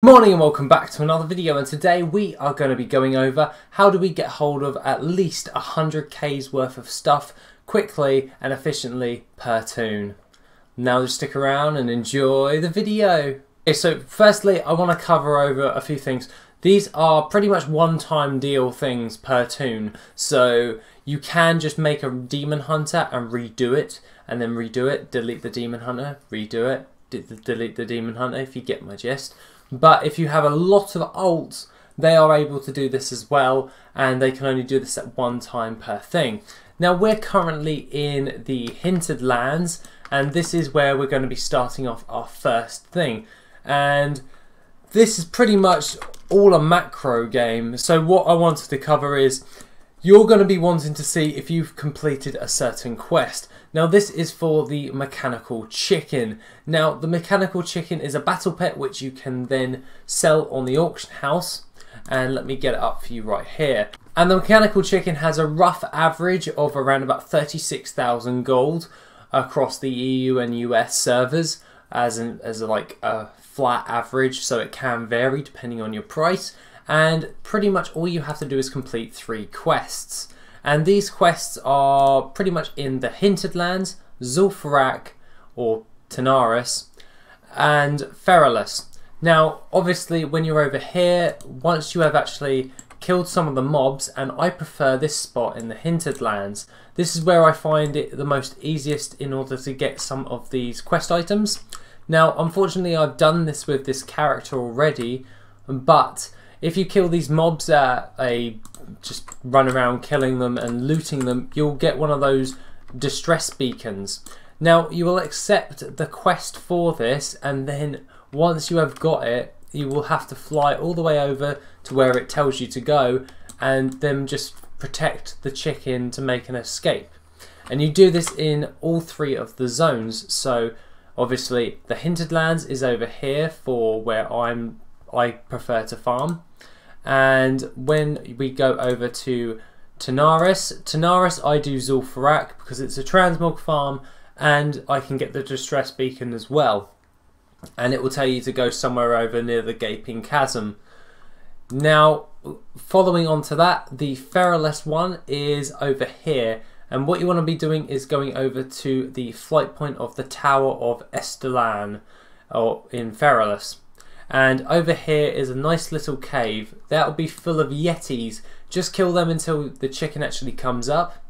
Morning and welcome back to another video, and today we are going to be going over how do we get hold of at least 100k's worth of stuff quickly and efficiently per toon. Now just stick around and enjoy the video. Okay, so firstly I want to cover over a few things. These are pretty much one-time deal things per toon, so you can just make a demon hunter and redo it, and then redo it, delete the demon hunter, redo it, delete the demon hunter, if you get my gist. But if you have a lot of alts, they are able to do this as well, and they can only do this at one time per thing. Now we're currently in the Hintered Lands, and this is where we're going to be starting off our first thing. And this is pretty much all a macro game. So what I wanted to cover is you're going to be wanting to see if you've completed a certain quest. Now this is for the mechanical chicken. Now the mechanical chicken is a battle pet which you can then sell on the auction house, and let me get it up for you right here. And the mechanical chicken has a rough average of around about 36,000 gold across the EU and US servers as like a flat average, so it can vary depending on your price. And pretty much all you have to do is complete 3 quests. And these quests are pretty much in the Hintered Lands, Zul'Farrak or Tanaris, and Feralus. Now obviously when you're over here, once you have actually killed some of the mobs, and I prefer this spot in the Hintered Lands, this is where I find it the most easiest in order to get some of these quest items. Now unfortunately I've done this with this character already, but if you kill these mobs just run around killing them and looting them, you'll get one of those distress beacons. Now you will accept the quest for this, and then once you have got it, you will have to fly all the way over to where it tells you to go, and then just protect the chicken to make an escape. And you do this in all 3 of the zones. So obviously the Hintered Lands is over here for where I prefer to farm. And when we go over to Tanaris, I do Zul'Farrak because it's a transmog farm, and I can get the distress beacon as well. And it will tell you to go somewhere over near the Gaping Chasm. Now, following on to that, the Feralus one is over here. And what you want to be doing is going over to the flight point of the Tower of Estelan, or in Feralus. And over here is a nice little cave that will be full of yetis. Just kill them until the chicken actually comes up,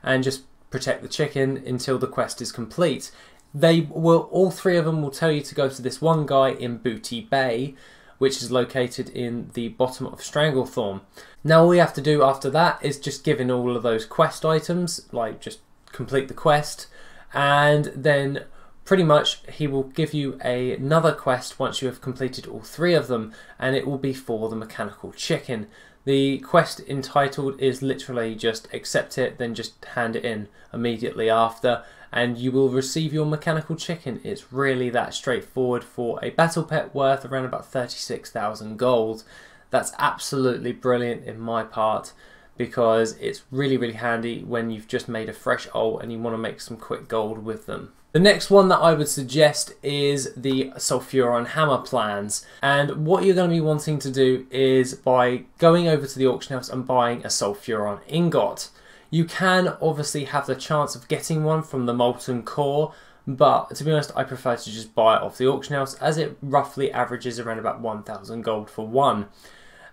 and just protect the chicken until the quest is complete. All 3 of them will tell you to go to this one guy in Booty Bay, which is located in the bottom of Stranglethorn. Now all you have to do after that is just give in all of those quest items, like just complete the quest, and then pretty much he will give you another quest once you have completed all 3 of them, and it will be for the mechanical chicken. The quest entitled is literally just accept it, then just hand it in immediately after, and you will receive your mechanical chicken. It's really that straightforward for a battle pet worth around about 36,000 gold. That's absolutely brilliant in my part, because it's really handy when you've just made a fresh ult and you want to make some quick gold with them. The next one that I would suggest is the Sulfuron Hammer plans, and what you're going to be wanting to do is by going over to the auction house and buying a Sulfuron ingot. You can obviously have the chance of getting one from the Molten Core, but to be honest I prefer to just buy it off the auction house, as it roughly averages around about 1,000 gold for one.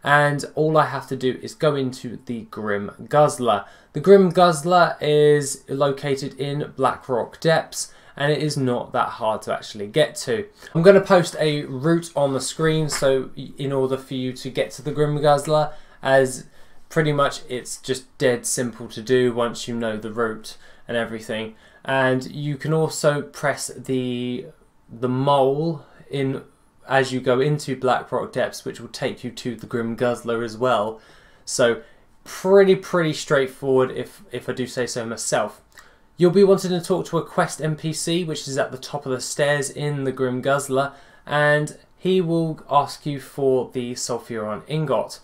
And all I have to do is go into the Grim Guzzler. The Grim Guzzler is located in Blackrock Depths, and it is not that hard to actually get to. I'm going to post a route on the screen, so in order for you to get to the Grim Guzzler, as pretty much it's just dead simple to do once you know the route and everything. And you can also press the mole in as you go into Blackrock Depths, which will take you to the Grim Guzzler as well. So pretty straightforward if I do say so myself. You'll be wanting to talk to a quest NPC, which is at the top of the stairs in the Grim Guzzler, and he will ask you for the Sulfuron ingot,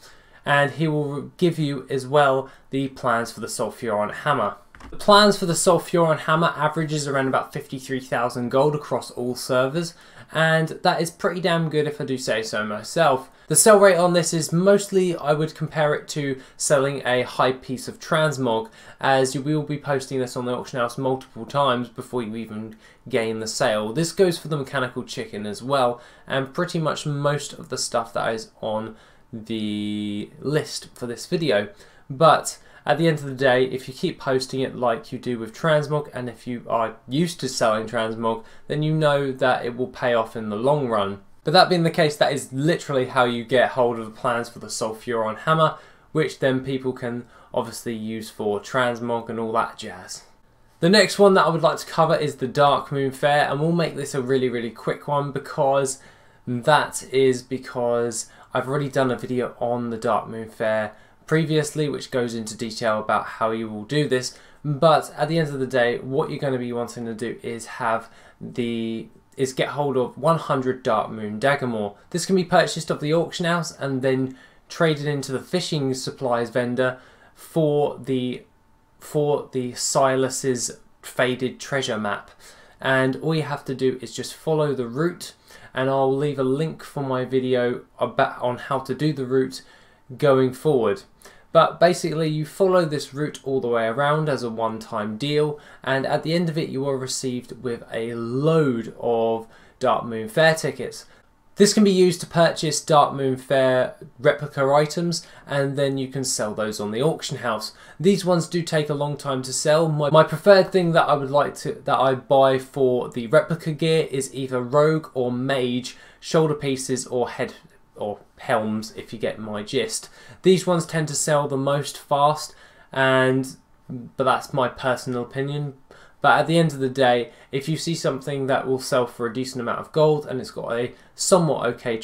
and he will give you as well the plans for the Sulfuron Hammer. The plans for the Sulfuron Hammer averages around about 53,000 gold across all servers, and that is pretty damn good if I do say so myself. The sell rate on this is mostly, I would compare it to selling a high piece of transmog, as you will be posting this on the auction house multiple times before you even gain the sale. This goes for the mechanical chicken as well, and pretty much most of the stuff that is on the list for this video. But at the end of the day, if you keep posting it like you do with transmog, and if you are used to selling transmog, then you know that it will pay off in the long run. But that being the case, that is literally how you get hold of the plans for the Sulfuron hammer, which then people can obviously use for transmog and all that jazz. The next one that I would like to cover is the Darkmoon Faire, and we'll make this a really quick one because I've already done a video on the Darkmoon Faire previously, which goes into detail about how you will do this. But at the end of the day, what you're going to be wanting to do is get hold of 100 Darkmoon Dagamore. This can be purchased off the auction house and then traded into the fishing supplies vendor for the Silas's faded treasure map. And all you have to do is just follow the route, and I'll leave a link for my video on how to do the route going forward. But basically you follow this route all the way around as a one-time deal, and at the end of it you are received with a load of Darkmoon Faire tickets. This can be used to purchase Darkmoon Faire replica items, and then you can sell those on the auction house. These ones do take a long time to sell. My preferred thing that I buy for the replica gear is either Rogue or Mage shoulder pieces or head or helms, if you get my gist. These ones tend to sell the most fast, but that's my personal opinion. But at the end of the day, if you see something that will sell for a decent amount of gold and it's got a somewhat okay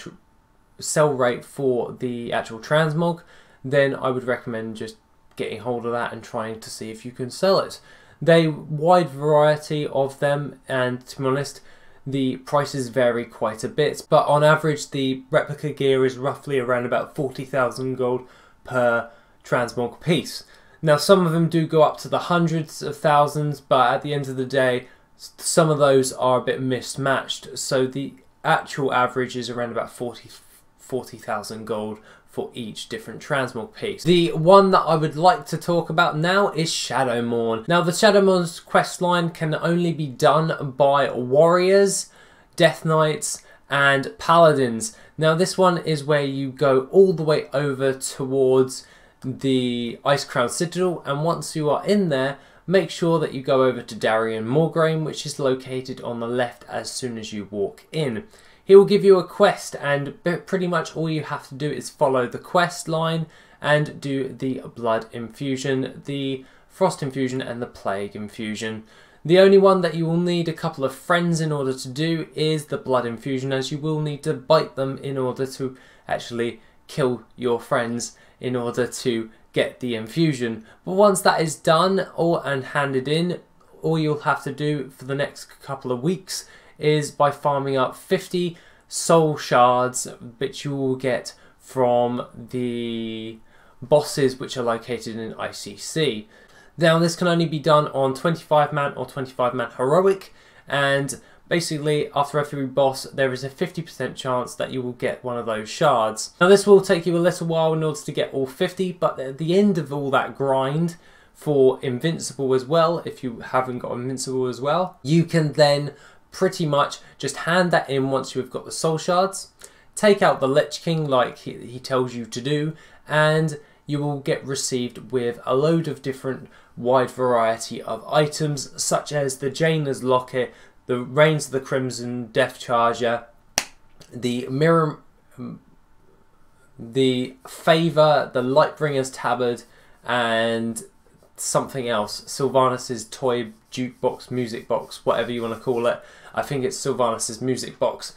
sell rate for the actual transmog, then I would recommend just getting hold of that and trying to see if you can sell it. They wide variety of them, and to be honest, the prices vary quite a bit, but on average the replica gear is roughly around about 40,000 gold per transmog piece. Now some of them do go up to the hundreds of thousands, but at the end of the day some of those are a bit mismatched, so the actual average is around about 40,000 gold for each different transmog piece. The one that I would like to talk about now is Shadowmourne. Now the Shadowmourne's quest line can only be done by warriors, death knights and paladins. Now this one is where you go all the way over towards the Icecrown Citadel, and once you are in there, make sure that you go over to Darien Morgraine, which is located on the left as soon as you walk in. He will give you a quest, and pretty much all you have to do is follow the quest line and do the blood infusion, the frost infusion and the plague infusion. The only one that you will need a couple of friends in order to do is the blood infusion, as you will need to bite them in order to actually kill your friends in order to get the infusion. But once that is done and handed in, all you'll have to do for the next couple of weeks is by farming up 50 soul shards, which you will get from the bosses which are located in ICC. Now this can only be done on 25 man or 25 man heroic, and basically after every boss there is a 50% chance that you will get one of those shards. Now this will take you a little while in order to get all 50, but at the end of all that grind for Invincible as well, if you haven't got Invincible as well, you can then pretty much just hand that in once you've got the soul shards, take out the Lich King like he tells you to do, and you will get received with a load of different wide variety of items, such as the Jaina's Locket, the Reigns of the Crimson Death Charger, the Favour, the Lightbringer's Tabard, and something else, Sylvanus's toy jukebox, music box, whatever you want to call it. I think it's Sylvanus's music box.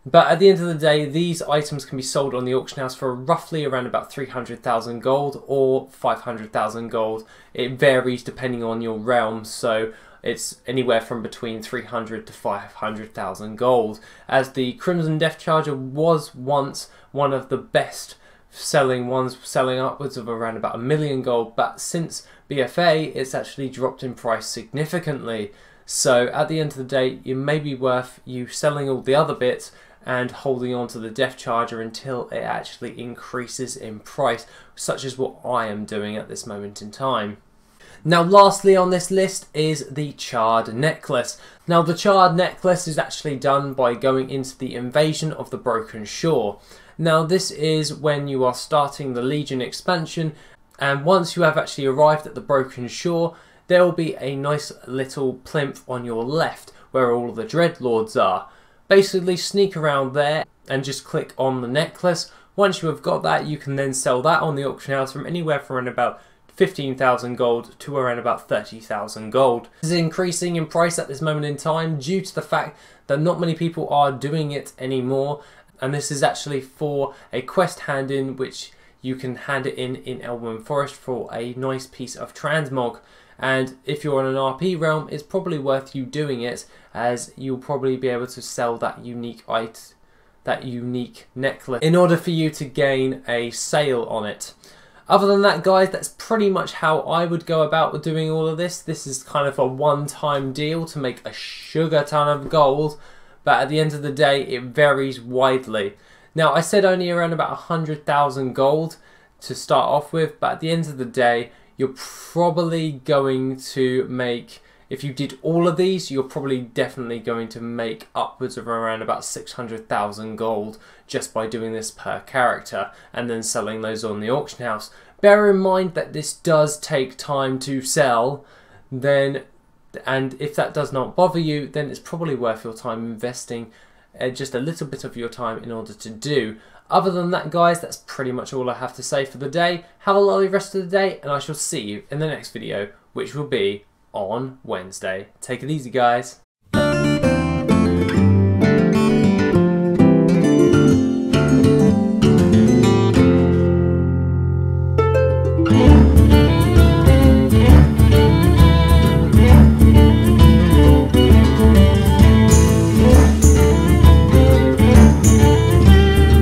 But at the end of the day, these items can be sold on the auction house for roughly around about 300,000 gold or 500,000 gold. It varies depending on your realm, so it's anywhere from between 300 to 500,000 gold. As the Crimson Death Charger was once one of the best selling ones, selling upwards of around about 1 million gold, but since BFA it's actually dropped in price significantly. So at the end of the day, it may be worth you selling all the other bits and holding on to the Death Charger until it actually increases in price, such as what I am doing at this moment in time. Now lastly on this list is the Charred Necklace. Now the Charred Necklace is actually done by going into the Invasion of the Broken Shore. Now this is when you are starting the Legion expansion, and once you have actually arrived at the Broken Shore, there will be a nice little plinth on your left where all the Dreadlords are. Basically sneak around there and just click on the necklace. Once you have got that, you can then sell that on the auction house from anywhere from around about 15,000 gold to around about 30,000 gold. This is increasing in price at this moment in time due to the fact that not many people are doing it anymore, and this is actually for a quest hand-in which you can hand it in Elwynn Forest for a nice piece of transmog. And if you're on an RP realm, it's probably worth you doing it, as you'll probably be able to sell that unique necklace in order for you to gain a sale on it. Other than that, guys, that's pretty much how I would go about doing all of this. This is kind of a one-time deal to make a sugar ton of gold, but at the end of the day, it varies widely. Now, I said only around about 100,000 gold to start off with, but at the end of the day, you're probably going to make, if you did all of these, you're probably definitely going to make upwards of around about 600,000 gold just by doing this per character and then selling those on the auction house. Bear in mind that this does take time to sell, and if that does not bother you, then it's probably worth your time investing just a little bit of your time in order to do. Other than that, guys, that's pretty much all I have to say for the day. Have a lovely rest of the day, and I shall see you in the next video, which will be on Wednesday. Take it easy, guys. Yeah.